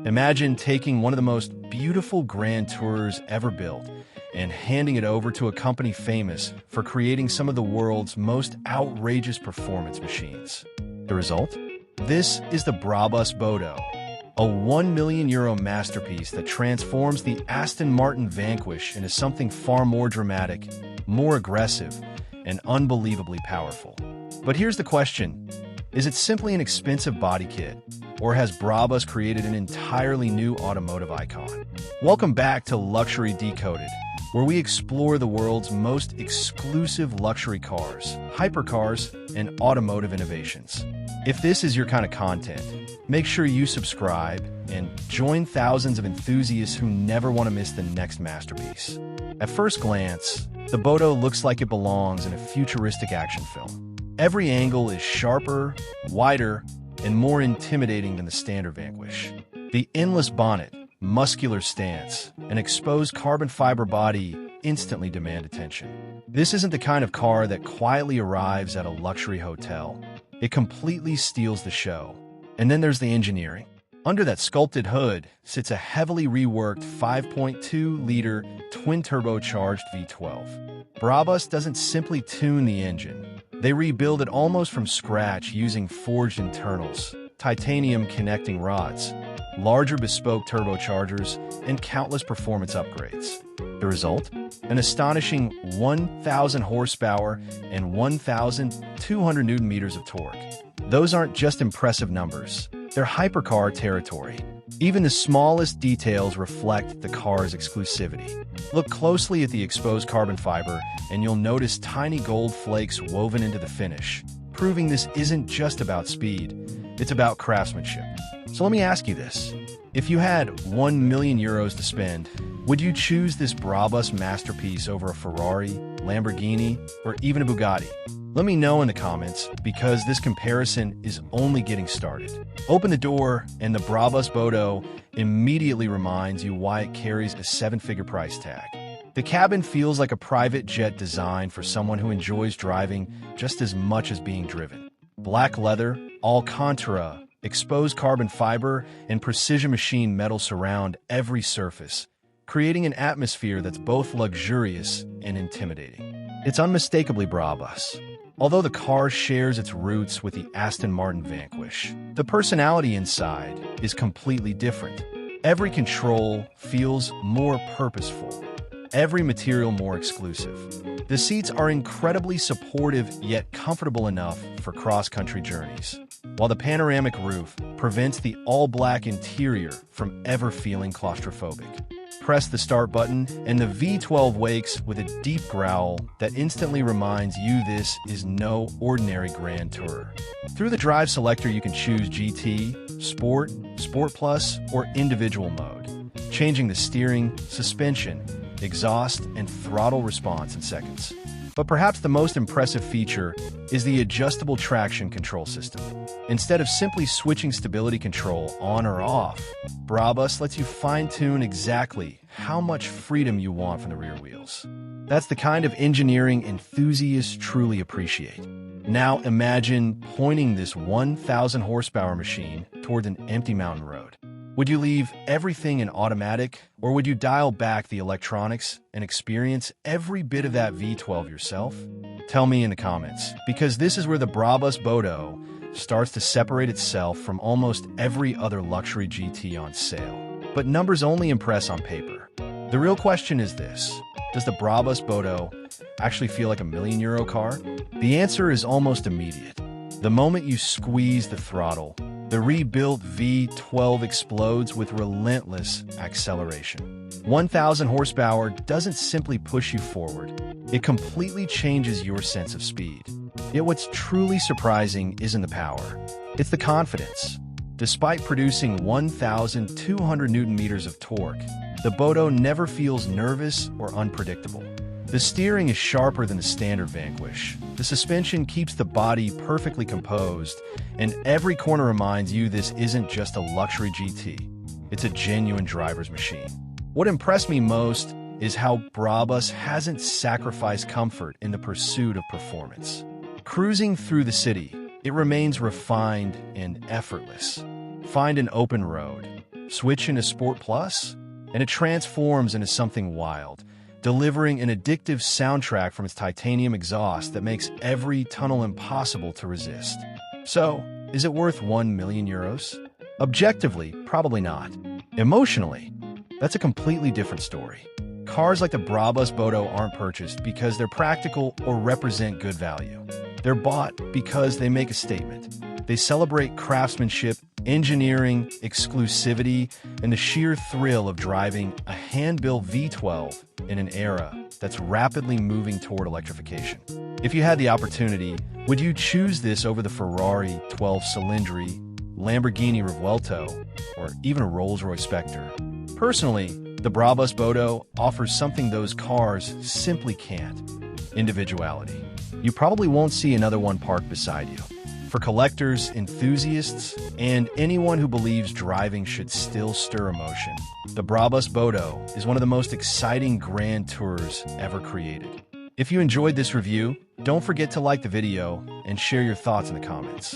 Imagine taking one of the most beautiful Grand Tours ever built and handing it over to a company famous for creating some of the world's most outrageous performance machines. The result? This is the Brabus Bodo, a €1 million masterpiece that transforms the Aston Martin Vanquish into something far more dramatic, more aggressive, and unbelievably powerful. But here's the question. Is it simply an expensive body kit, or has Brabus created an entirely new automotive icon? Welcome back to Luxury Decoded, where we explore the world's most exclusive luxury cars, hypercars, and automotive innovations. If this is your kind of content, make sure you subscribe and join thousands of enthusiasts who never want to miss the next masterpiece. At first glance, the Bodo looks like it belongs in a futuristic action film. Every angle is sharper, wider, and more intimidating than the standard Vanquish. The endless bonnet, muscular stance, and exposed carbon fiber body instantly demand attention. This isn't the kind of car that quietly arrives at a luxury hotel. It completely steals the show. And then there's the engineering. Under that sculpted hood sits a heavily reworked 5.2-liter twin-turbocharged V12. Brabus doesn't simply tune the engine. They rebuild it almost from scratch using forged internals, titanium connecting rods, larger bespoke turbochargers, and countless performance upgrades. The result? An astonishing 1,000 horsepower and 1,200 newton-meters of torque. Those aren't just impressive numbers. They're hypercar territory. Even the smallest details reflect the car's exclusivity. Look closely at the exposed carbon fiber, and you'll notice tiny gold flakes woven into the finish, proving this isn't just about speed, it's about craftsmanship. So let me ask you this. If you had €1 million to spend, would you choose this Brabus masterpiece over a Ferrari, Lamborghini, or even a Bugatti? Let me know in the comments, because this comparison is only getting started. Open the door, and the Brabus Bodo immediately reminds you why it carries a seven-figure price tag. The cabin feels like a private jet designed for someone who enjoys driving just as much as being driven. Black leather, Alcantara, exposed carbon fiber, and precision machine metal surround every surface, creating an atmosphere that's both luxurious and intimidating. It's unmistakably Brabus. Although the car shares its roots with the Aston Martin Vanquish, the personality inside is completely different. Every control feels more purposeful, every material more exclusive. The seats are incredibly supportive yet comfortable enough for cross-country journeys, while the panoramic roof prevents the all-black interior from ever feeling claustrophobic. Press the start button, and the V12 wakes with a deep growl that instantly reminds you this is no ordinary Grand Tourer. Through the drive selector, you can choose GT, Sport, Sport Plus, or individual mode, changing the steering, suspension, exhaust, and throttle response in seconds. But perhaps the most impressive feature is the adjustable traction control system. Instead of simply switching stability control on or off, Brabus lets you fine-tune exactly how much freedom you want from the rear wheels. That's the kind of engineering enthusiasts truly appreciate. Now imagine pointing this 1,000 horsepower machine toward an empty mountain road. Would you leave everything in automatic, or would you dial back the electronics and experience every bit of that V12 yourself? Tell me in the comments, because this is where the Brabus Bodo starts to separate itself from almost every other luxury GT on sale. But numbers only impress on paper. The real question is this: does the Brabus Bodo actually feel like a €1 million car? The answer is almost immediate. The moment you squeeze the throttle, the rebuilt V12 explodes with relentless acceleration. 1,000 horsepower doesn't simply push you forward. It completely changes your sense of speed. Yet what's truly surprising isn't the power. It's the confidence. Despite producing 1,200 newton-meters of torque, the Bodo never feels nervous or unpredictable. The steering is sharper than the standard Vanquish. The suspension keeps the body perfectly composed, and every corner reminds you this isn't just a luxury GT. It's a genuine driver's machine. What impressed me most is how Brabus hasn't sacrificed comfort in the pursuit of performance. Cruising through the city, it remains refined and effortless. Find an open road, Switch into Sport Plus, and it transforms into something wild, delivering an addictive soundtrack from its titanium exhaust that makes every tunnel impossible to resist. So, is it worth €1 million? Objectively, probably not. Emotionally, that's a completely different story. Cars like the Brabus Bodo aren't purchased because they're practical or represent good value. They're bought because they make a statement. They celebrate craftsmanship, engineering, exclusivity, and the sheer thrill of driving a hand-built V12 in an era that's rapidly moving toward electrification. If you had the opportunity, would you choose this over the Ferrari 12 Cilindri, Lamborghini Revuelto, or even a Rolls-Royce Spectre? Personally, the Brabus Bodo offers something those cars simply can't: individuality. You probably won't see another one parked beside you. For collectors, enthusiasts, and anyone who believes driving should still stir emotion, the Brabus Bodo is one of the most exciting grand tours ever created. If you enjoyed this review, don't forget to like the video and share your thoughts in the comments.